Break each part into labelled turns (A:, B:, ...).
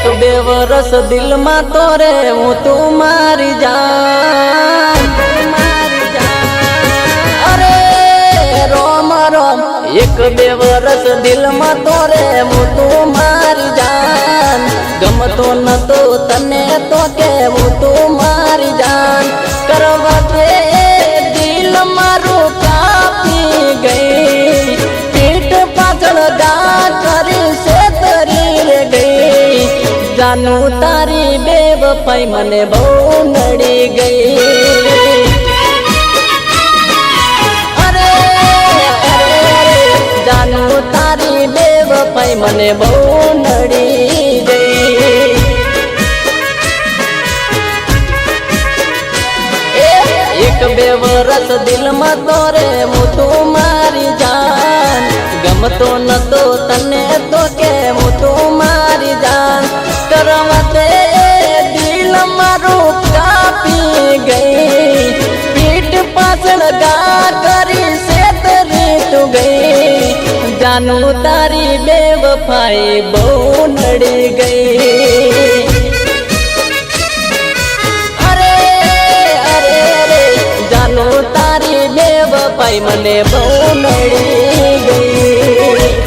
A: एक बे वरस दिल में तोरे हूँ तू मारी जान। अरे रोम रोम एक बे वरस दिल में तोरे हूँ तू मारी जान। गमतो न तो तने तो के हूँ तू मारी जान। करवा दे दिल मारू कापी गई पीठ पाछळ गा करी से तरी रे गई। जानू तारी बेवफाई मने बहु नड़ी गई। अरे अरे जानू तारी बेवफाई मने बहु नड़ी गई। एक बे वरस दिल में तोरे हूँ तू मारी जान। गमतो न तो तने तो के हूँ तू मारी जान। करवा दे दिल मारू कापी गई पीठ पाछळ गा करी से तरी तू गई। जानू तारी बेवफाई बहु नड़ी गई। तारी बेवफाई मने बहु नड़ी गई।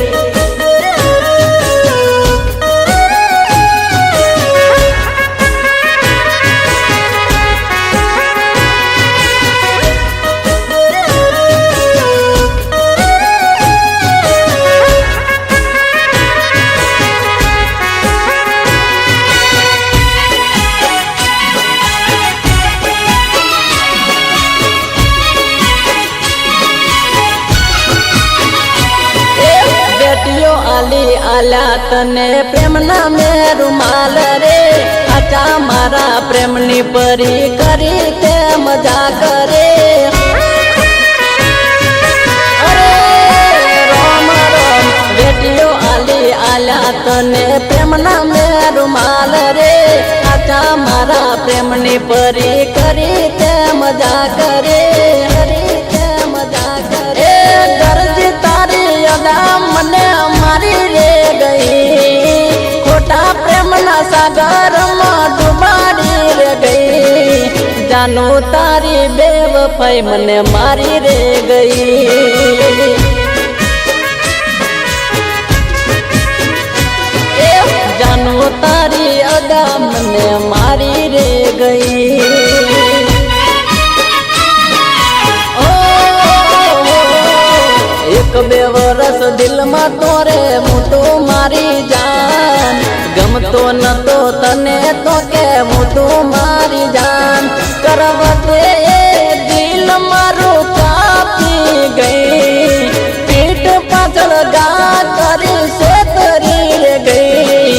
A: आली आला तने प्रेम ना में रुमाल रे। अच्छा मारा प्रेमनी परी करी ते मजा करे। अरे रोम रोम बेटियो आली आला तने प्रेम ना में रुमाल रे। अच्छा मारा प्रेमनी परी करी ते मजा करे। मजा करे दर्द तारी अदा मने मारी रे गई। खोटा प्रेम ना सागर में डुबाड़ी रे गई। जानू तारी बेवफाई मने मारी रे गई। जानू तारी अदा मने मारी रे गई। एक बे वरस दिल में तोरे हूँ तू मारी जान। गमतो न तो तने तो के हूँ तू मारी जान। करवा दे दिल मारू कापी गई पीठ पाछळ गा करी से तरी रे गई।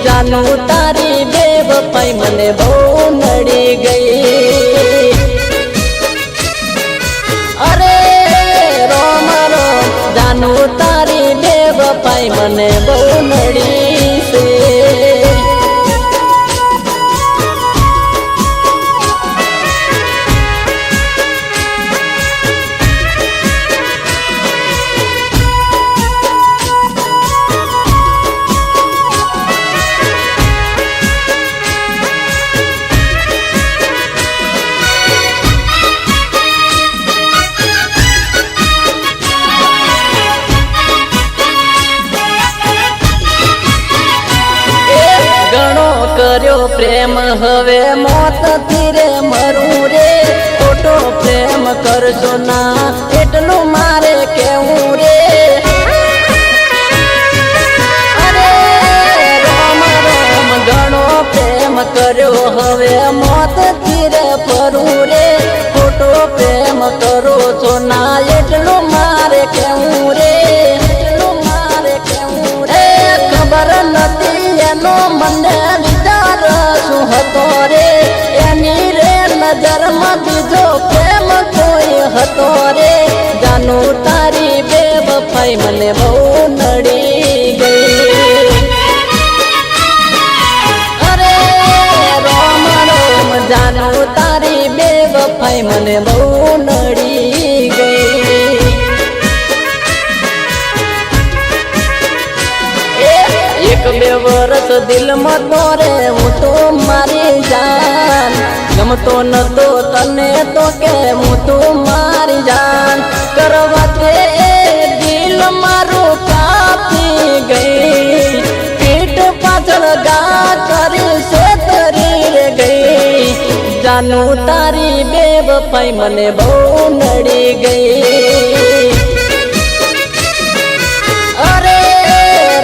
A: जानू तारी बेवफाई मने बहु नड़ी गई। जानू तारी बेवफाई मने बहु नड़ी से। कर्यो प्रेम हवे मौत तीरे मरू रे। खोटो प्रेम करजो ना एटलू मारे केहूं रे। अरे रोम रोम घणो प्रेम कर्यो हवे मौत तीरे परू रे। खोटो प्रेम करो छो ना एटलू मारे केहूं रे। खबर नथी एनो मने विचार शुं हतो रे। एनी रे नजर में बीजो प्रेम कोई हतो रे। जानू तारी बेवफाई मने बहु नड़ी गई। अरे रोम रोम जानू तारी बेवफाई मने बहु नड़ी गई। एक બે વરસ દિલમાં તોરે હું તો મારી જાન ગમતો નતો તને તો કે હું તો મારી જાન કરવા તે દિલ મારું કાપી ગઈ પીઠ પાછળ ગા કરી છેતરી રે ગઈ જાનું તારી બેવફાઈ મને બહુ નડી ગઈ અરે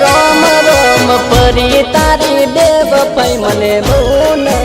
A: રોમ રોમ પરી તારી બેવફાઈ મને બહુ નડી